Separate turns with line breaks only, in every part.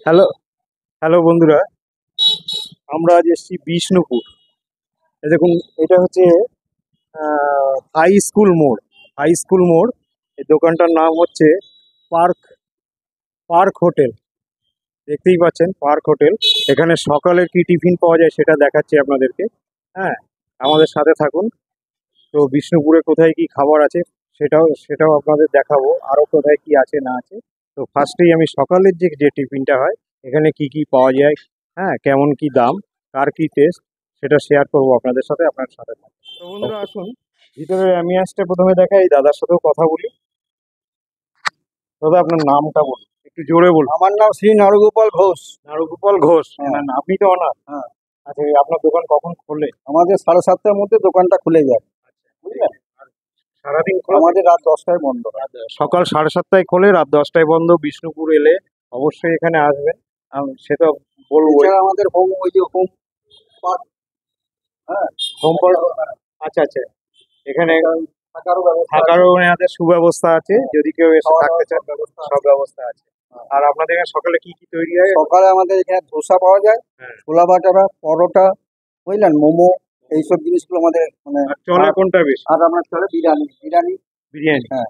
Hello hello বন্ধুরা, আমরা আজ এসেছি বিষ্ণুপুর। এই দেখুন, এটা হচ্ছে হাই স্কুল মোড়। হাই স্কুল মোড়, এই দোকানটার নাম হচ্ছে পার্ক পার্ক হোটেল। দেখতেই পাচ্ছেন, পার্ক হোটেল। এখানে সকালে কি টিফিন পাওয়া যায় সেটা দেখাচ্ছি আপনাদেরকে। হ্যাঁ, আমাদের সাথে থাকুন। তো বিষ্ণুপুরে কোথায় কি খাবার আছে সেটাও আপনাদের দেখাবো, আরও কোথায় কি আছে না আছে। তো ফার্স্টেই আমি সকালের যে যে টিফিনটা হয়, এখানে কি কি পাওয়া যায়, হ্যাঁ, কেমন কি দাম, কার কি টেস্ট, সেটা শেয়ার করবো আপনাদের সাথে, আপনার সাথে থাকুন। তো বন্ধুরা আসুন, ভিতরে অ্যামিয়াসটা প্রথমে দেখাই, দাদার সাথেও কথা বলি। দাদা, আপনার নামটা বলুন, একটু জোরে বলুন।
আমার নাম শ্রী নারুগোপাল ঘোষ।
নারুগোপাল ঘোষ,
হ্যাঁ।
আপনি তো অনার।
হ্যাঁ।
আচ্ছা, আপনার দোকান কখন খোলে?
আমাদের 7:30টার মধ্যে দোকানটা খুলে যায়, বুঝলেন।
সারাদিন খোলা?
আমাদের রাত 10টায় বন্ধ।
সকাল 7:30টায় খোলে, রাত 10টায় বন্ধ। বিষ্ণুপুর এলে অবশ্যই এখানে আসবেন, সে তো বলবো।
এছাড়া আমাদের হোম পার্ক, হ্যাঁ,
হোম পার্ক। আচ্ছা আচ্ছা, এখানে
থাকারও ব্যবস্থা আছে।
থাকারও ওনাদের সুব্যবস্থা আছে, যদি কেউ এসে
খাওয়া
থাকতে চান,
দাওয়ার ব্যবস্থা
সব
আছে।
ব্যবস্থা আছে।
হ্যাঁ।
আর আপনাদের এখানে সকালে কি কি তৈরি হয়?
সকালে আমাদের এখানে ধোসা পাওয়া যায়,
হ্যাঁ।
ছোলা বাটারা, পরোটা, বুঝলেন, মোমো, এইসব জিনিসগুলো আমাদের মানে।
আর চলে কোনটা বেশি?
আর আপনার চলে বিরিয়ানি।
বিরিয়ানি।
হ্যাঁ।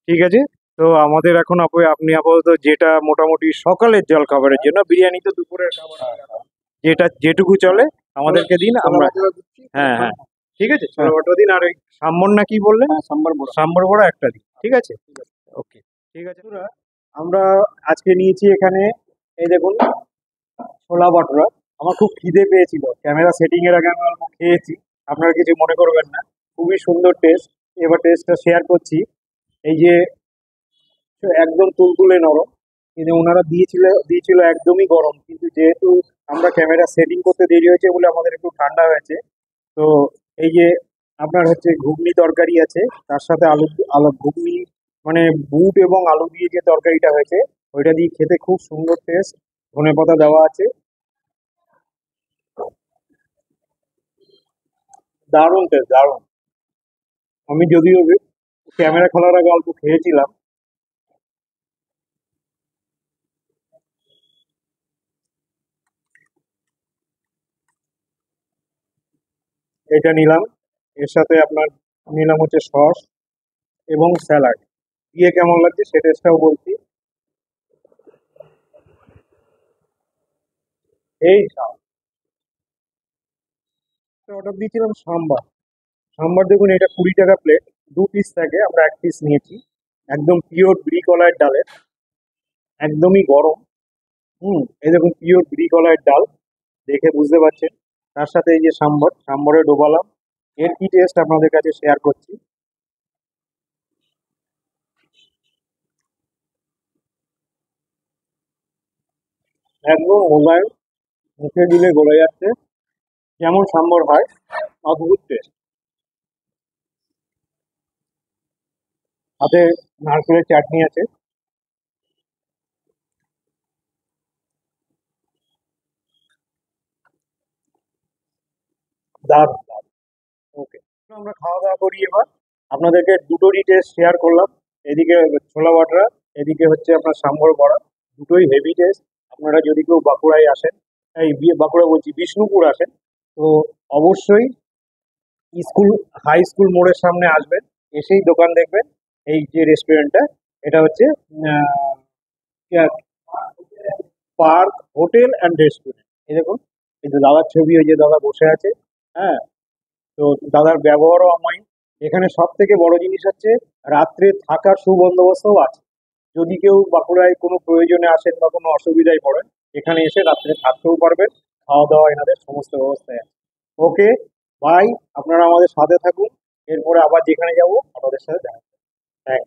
ঠিক আছে। তো আমাদের এখন আপনি আপাতত যেটা মোটামুটি সকালের জল খাবারের জন্য, বিরিয়ানি তো দুপুরের খাবার, যেটা যেটুকু চলে আমাদেরকে দিন,
ছোলা
আমরা।
বাটারা দিচ্ছি।
হ্যাঁ হ্যাঁ, ঠিক আছে, ছোলা
হ্যাঁ।
বাটা দিন। আর ওই সাম্বর না কি বললেন?
হ্যাঁ, সাম্বার বড়া।
সাম্বর বড়া একটা দিন, ঠিক আছে। ওকে, ঠিক আছে। বন্ধুরা, আমরা আজকে নিয়েছি এখানে, এই দেখুন, ছোলা বাটুরা। আমার খুব খিদে পেয়েছিল, ক্যামেরা সেটিং এর আগে আমি অল্প খেয়েছি, আপনারা কিছু মনে করবেন না। খুবই সুন্দর টেস্ট। এবার টেস্টটা শেয়ার করছি। এই যে, একদম তুলতুলে নরম, কিন্তু ওনারা দিয়েছিল একদমই গরম, কিন্তু যেহেতু আমরা ক্যামেরা সেটিং করতে দেরি হয়েছে বলে আমাদের একটু ঠান্ডা হয়েছে। তো এই যে, আপনার হচ্ছে ঘুগনি তরকারি আছে, তার সাথে আলু আলু ঘুগনি, মানে বুট এবং আলু দিয়ে যে তরকারিটা হয়েছে, ওইটা দিয়ে খেতে খুব সুন্দর টেস্ট। ধনেপাতা দেওয়া আছে, দারুণ টেস্ট, দারুণ। আমি যদিও ক্যামেরা খোলার আগে অল্প খেয়েছিলাম। এটা নিলাম, এর সাথে আপনার নিলাম হচ্ছে সস এবং স্যালাড। দিয়ে কেমন লাগছে সে টেস্টটাও বলছি। এই অর্ডার দিয়েছিলাম সাম্বার। সাম্বার দেখুন, এটা 20 টাকা প্লেট, 2 পিস থাকে, আমরা 1 পিস নিয়েছি। একদম পিওর ব্রি কলাইয়ের ডালের, একদমই গরম। এই দেখুন, পিওর ব্রি কলাইয়ের ডাল, দেখে বুঝতে পারছেন। তার সাথে এই যে সাম্বরে ডোবালাম। এর কি টেস্ট আপনাদের কাছে শেয়ার করছি। একদম মোলায়েম, মুখে দিলে গলে যাচ্ছে, যেমন সাম্বর হয়, অদ্ভুত টেস্ট। সাথে নারকেলের চাটনি আছে, দারুণ দারুণ। ওকে, আমরা খাওয়া দাওয়া করি এবার। আপনাদেরকে দুটোরই টেস্ট শেয়ার করলাম। এদিকে ছোলা বাটরা, এদিকে হচ্ছে আপনার সাম্বর বড়া। দুটোই হেভি টেস্ট। আপনারা যদি কেউ বাঁকুড়ায় আসেন, বাঁকুড়া বলছি, বিষ্ণুপুর আসেন, তো অবশ্যই স্কুল হাই স্কুল মোড়ের সামনে আসবেন, এসেই দোকান দেখবেন। এই যে রেস্টুরেন্টটা, এটা হচ্ছে পার্ক হোটেল অ্যান্ড রেস্টুরেন্ট। এই দেখুন, এই যে দাদার ছবি, ওই যে দাদা বসে আছে। হ্যাঁ, তো দাদার ব্যবহারও আমায়। এখানে সব থেকে বড় জিনিস হচ্ছে, রাত্রে থাকার সুবন্দোবস্তও আছে। যদি কেউ বাঁকুড়ায় কোনো প্রয়োজনে আসেন বা কোনো অসুবিধায় পড়েন, এখানে এসে রাত্রে থাকতেও পারবেন। খাওয়া দাওয়া এনাদের সমস্ত ব্যবস্থায় আছে। ওকে, বাই। আপনারা আমাদের সাথে থাকুন, এরপরে আবার যেখানে যাব আপনাদের সাথে দেখা হবে। থ্যাংক